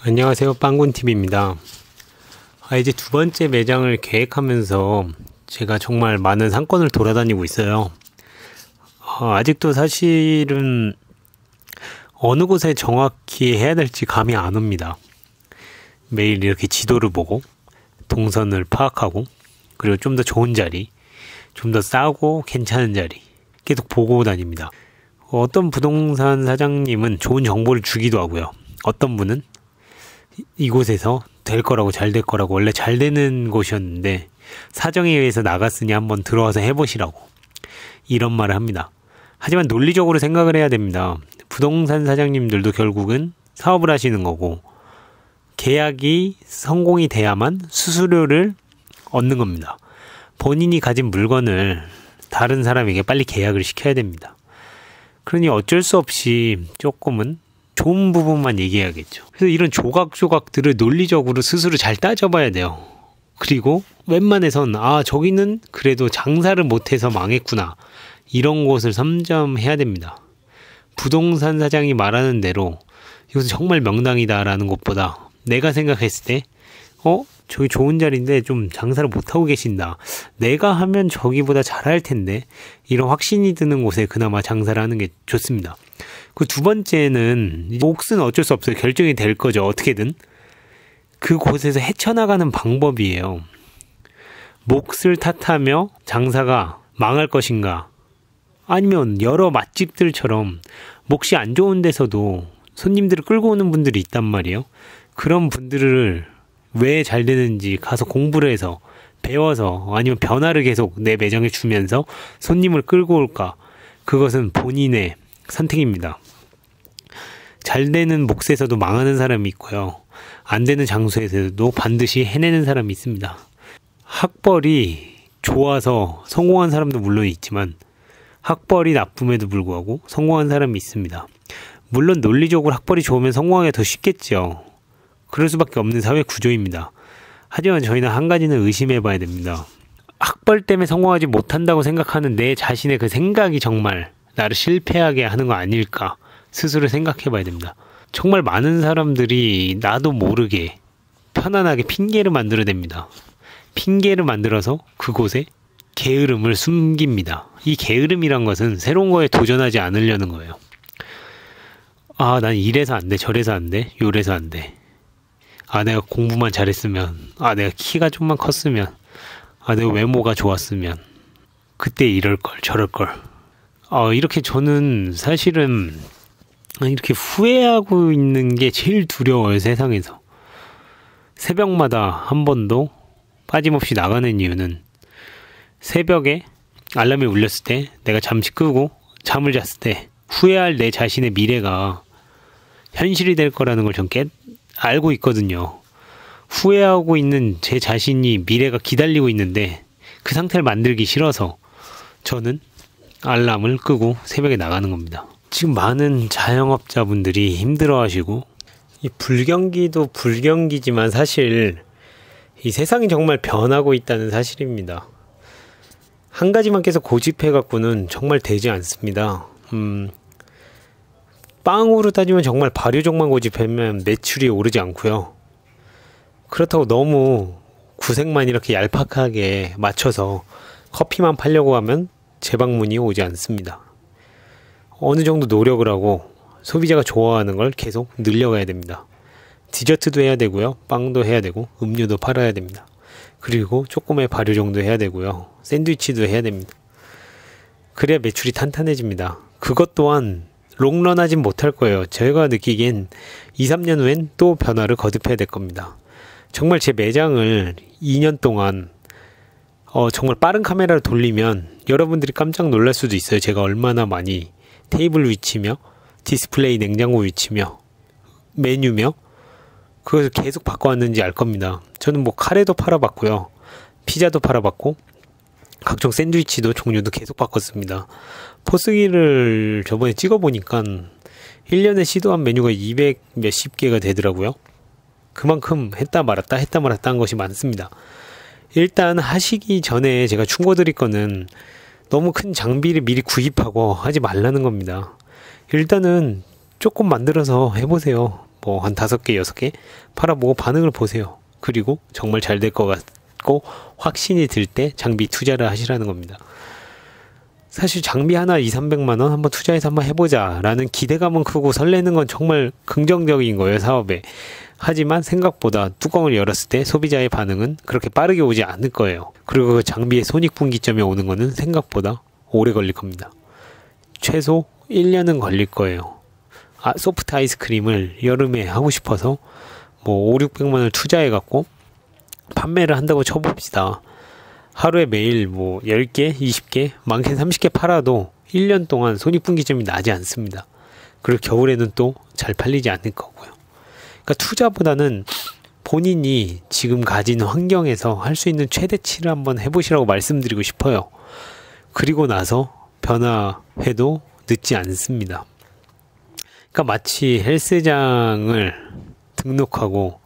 안녕하세요, 빵군TV입니다. 이제 두 번째 매장을 계획하면서 제가 정말 많은 상권을 돌아다니고 있어요. 아직도 사실은 어느 곳에 정확히 해야 될지 감이 안 옵니다. 매일 이렇게 지도를 보고 동선을 파악하고, 그리고 좀 더 좋은 자리, 좀 더 싸고 괜찮은 자리 계속 보고 다닙니다. 어떤 부동산 사장님은 좋은 정보를 주기도 하고요. 어떤 분은 이곳에서 될 거라고, 잘 될 거라고, 원래 잘 되는 곳이었는데 사정에 의해서 나갔으니 한번 들어와서 해보시라고, 이런 말을 합니다. 하지만 논리적으로 생각을 해야 됩니다. 부동산 사장님들도 결국은 사업을 하시는 거고, 계약이 성공이 돼야만 수수료를 얻는 겁니다. 본인이 가진 물건을 다른 사람에게 빨리 계약을 시켜야 됩니다. 그러니 어쩔 수 없이 조금은 좋은 부분만 얘기해야겠죠. 그래서 이런 조각조각들을 논리적으로 스스로 잘 따져봐야 돼요. 그리고 웬만해선 저기는 그래도 장사를 못해서 망했구나, 이런 곳을 선점해야 됩니다. 부동산 사장이 말하는 대로 이것은 정말 명당이다 라는 것보다, 내가 생각했을 때 저기 좋은 자리인데 좀 장사를 못하고 계신다, 내가 하면 저기보다 잘할 텐데, 이런 확신이 드는 곳에 그나마 장사를 하는 게 좋습니다. 그 두 번째는, 몫은 어쩔 수 없어요. 결정이 될 거죠. 어떻게든 그곳에서 헤쳐나가는 방법이에요. 몫을 탓하며 장사가 망할 것인가, 아니면 여러 맛집들처럼 몫이 안 좋은 데서도 손님들을 끌고 오는 분들이 있단 말이에요. 그런 분들을 왜 잘 되는지 가서 공부를 해서 배워서, 아니면 변화를 계속 내 매장에 주면서 손님을 끌고 올까, 그것은 본인의 선택입니다. 잘 되는 몫에서도 망하는 사람이 있고요, 안 되는 장소에서도 반드시 해내는 사람이 있습니다. 학벌이 좋아서 성공한 사람도 물론 있지만, 학벌이 나쁨에도 불구하고 성공한 사람이 있습니다. 물론 논리적으로 학벌이 좋으면 성공하기가 더 쉽겠죠. 그럴 수밖에 없는 사회 구조입니다. 하지만 저희는 한 가지는 의심해 봐야 됩니다. 학벌 때문에 성공하지 못한다고 생각하는 내 자신의 그 생각이 정말 나를 실패하게 하는 거 아닐까, 스스로 생각해 봐야 됩니다. 정말 많은 사람들이 나도 모르게 편안하게 핑계를 만들어냅니다. 핑계를 만들어서 그곳에 게으름을 숨깁니다. 이 게으름이란 것은 새로운 거에 도전하지 않으려는 거예요. 난 이래서 안 돼, 저래서 안 돼, 요래서 안 돼. 내가 공부만 잘했으면, 내가 키가 좀만 컸으면, 내가 외모가 좋았으면, 그때 이럴걸, 저럴걸. 이렇게 저는 사실은 이렇게 후회하고 있는 게 제일 두려워요, 세상에서. 새벽마다 한 번도 빠짐없이 나가는 이유는, 새벽에 알람이 울렸을 때 내가 잠시 끄고 잠을 잤을 때 후회할 내 자신의 미래가 현실이 될 거라는 걸 전 알고 있거든요. 후회하고 있는 제 자신이 미래가 기다리고 있는데, 그 상태를 만들기 싫어서 저는 알람을 끄고 새벽에 나가는 겁니다. 지금 많은 자영업자분들이 힘들어하시고, 이 불경기도 불경기지만 사실 이 세상이 정말 변하고 있다는 사실입니다. 한 가지만 계속 고집해 갖고는 정말 되지 않습니다. 빵으로 따지면 정말 발효종만 고집하면 매출이 오르지 않고요. 그렇다고 너무 구색만 이렇게 얄팍하게 맞춰서 커피만 팔려고 하면 재방문이 오지 않습니다. 어느 정도 노력을 하고 소비자가 좋아하는 걸 계속 늘려가야 됩니다. 디저트도 해야 되고요, 빵도 해야 되고, 음료도 팔아야 됩니다. 그리고 조금의 발효종도 해야 되고요, 샌드위치도 해야 됩니다. 그래야 매출이 탄탄해집니다. 그것 또한 롱런하진 못할 거예요. 제가 느끼기엔 2-3년 후엔 또 변화를 거듭해야 될 겁니다. 정말 제 매장을 2년 동안 정말 빠른 카메라를 돌리면 여러분들이 깜짝 놀랄 수도 있어요. 제가 얼마나 많이 테이블 위치며 디스플레이 냉장고 위치며 메뉴며 그것을 계속 바꿔왔는지 알 겁니다. 저는 카레도 팔아봤고요, 피자도 팔아봤고, 각종 샌드위치도 종류도 계속 바꿨습니다. 포스기를 저번에 찍어보니까 1년에 시도한 메뉴가 200 몇십 개가 되더라고요. 그만큼 했다 말았다 한 것이 많습니다. 일단 하시기 전에 제가 충고드릴 거는, 너무 큰 장비를 미리 구입하고 하지 말라는 겁니다. 일단은 조금 만들어서 해보세요. 뭐 한 5개, 6개 팔아보고 반응을 보세요. 그리고 정말 잘 될 것 같고 확신이 들 때 장비 투자를 하시라는 겁니다. 사실 장비 하나 200~300만 원 한번 투자해서 한번 해보자 라는 기대감은 크고 설레는 건 정말 긍정적인 거예요, 사업에. 하지만 생각보다 뚜껑을 열었을 때 소비자의 반응은 그렇게 빠르게 오지 않을 거예요. 그리고 그 장비의 손익분기점에 오는 거는 생각보다 오래 걸릴 겁니다. 최소 1년은 걸릴 거예요. 소프트 아이스크림을 여름에 하고 싶어서 뭐 500~600만 원을 투자해갖고 판매를 한다고 쳐봅시다. 하루에 매일 뭐 10개, 20개, 많게는 30개 팔아도 1년 동안 손익분기점이 나지 않습니다. 그리고 겨울에는 또 잘 팔리지 않을 거고요. 그러니까 투자보다는 본인이 지금 가진 환경에서 할 수 있는 최대치를 한번 해보시라고 말씀드리고 싶어요. 그리고 나서 변화해도 늦지 않습니다. 그러니까 마치 헬스장을 등록하고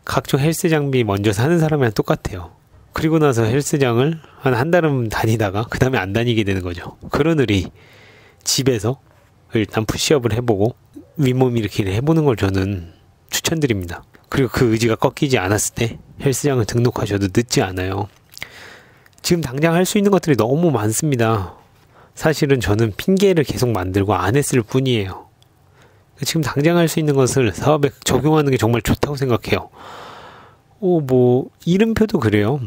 각종 헬스 장비 먼저 사는 사람이랑 똑같아요. 그리고 나서 헬스장을 한 달은 다니다가 그 다음에 안 다니게 되는 거죠. 그러느니 집에서 일단 푸시업을 해보고 윗몸 일으키기를 해보는 걸 저는 추천드립니다. 그리고 그 의지가 꺾이지 않았을 때 헬스장을 등록하셔도 늦지 않아요. 지금 당장 할 수 있는 것들이 너무 많습니다. 사실은 저는 핑계를 계속 만들고 안 했을 뿐이에요. 지금 당장 할 수 있는 것을 사업에 적용하는 게 정말 좋다고 생각해요. 뭐 이름표도 그래요.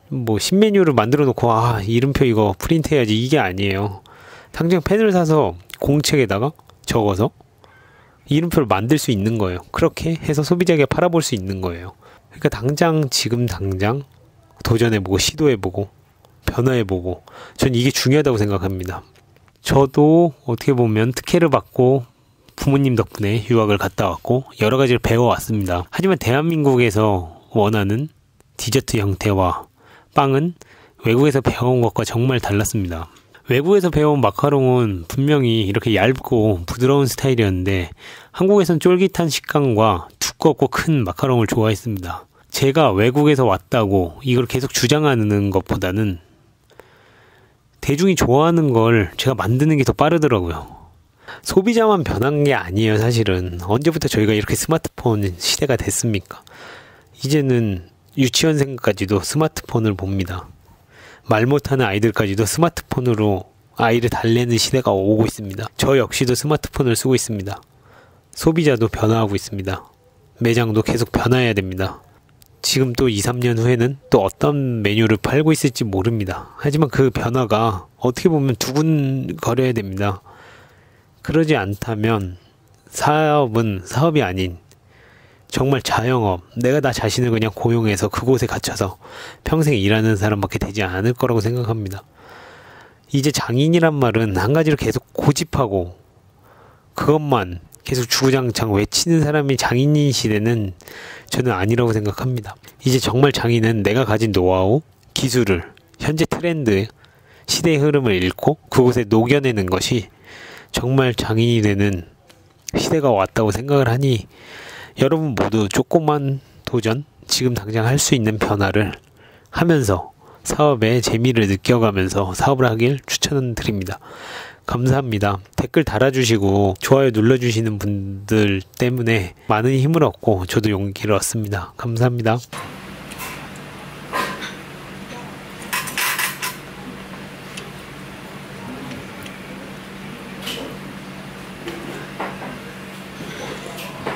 뭐 신메뉴를 만들어 놓고 이름표 이거 프린트 해야지 이게 아니에요. 당장 펜을 사서 공책에다가 적어서 이름표를 만들 수 있는 거예요. 그렇게 해서 소비자에게 팔아볼 수 있는 거예요. 그러니까 지금 당장 도전해보고 시도해보고 변화해보고 전 이게 중요하다고 생각합니다. 저도 어떻게 보면 특혜를 받고 부모님 덕분에 유학을 갔다 왔고 여러 가지를 배워왔습니다. 하지만 대한민국에서 원하는 디저트 형태와 빵은 외국에서 배워온 것과 정말 달랐습니다. 외국에서 배워온 마카롱은 분명히 이렇게 얇고 부드러운 스타일이었는데 한국에선 쫄깃한 식감과 두껍고 큰 마카롱을 좋아했습니다. 제가 외국에서 왔다고 이걸 계속 주장하는 것보다는 대중이 좋아하는 걸 제가 만드는 게 더 빠르더라고요. 소비자만 변한 게 아니에요. 사실은 언제부터 저희가 이렇게 스마트폰 시대가 됐습니까? 이제는 유치원생까지도 스마트폰을 봅니다. 말 못하는 아이들까지도 스마트폰으로 아이를 달래는 시대가 오고 있습니다. 저 역시도 스마트폰을 쓰고 있습니다. 소비자도 변화하고 있습니다. 매장도 계속 변화해야 됩니다. 지금 또 2~3년 후에는 또 어떤 메뉴를 팔고 있을지 모릅니다. 하지만 그 변화가 어떻게 보면 두근거려야 됩니다. 그러지 않다면 사업은 사업이 아닌 정말 자영업, 내가 나 자신을 그냥 고용해서 그곳에 갇혀서 평생 일하는 사람밖에 되지 않을 거라고 생각합니다. 이제 장인이란 말은 한 가지를 계속 고집하고 그것만 계속 주구장창 외치는 사람이 장인인 시대는 저는 아니라고 생각합니다. 이제 정말 장인은 내가 가진 노하우, 기술을 현재 트렌드, 시대의 흐름을 읽고 그곳에 녹여내는 것이 정말 장인이 되는 시대가 왔다고 생각을 하니 여러분 모두 조그만 도전, 지금 당장 할 수 있는 변화를 하면서 사업의 재미를 느껴가면서 사업을 하길 추천드립니다. 감사합니다. 댓글 달아주시고 좋아요 눌러주시는 분들 때문에 많은 힘을 얻고 저도 용기를 얻습니다. 감사합니다.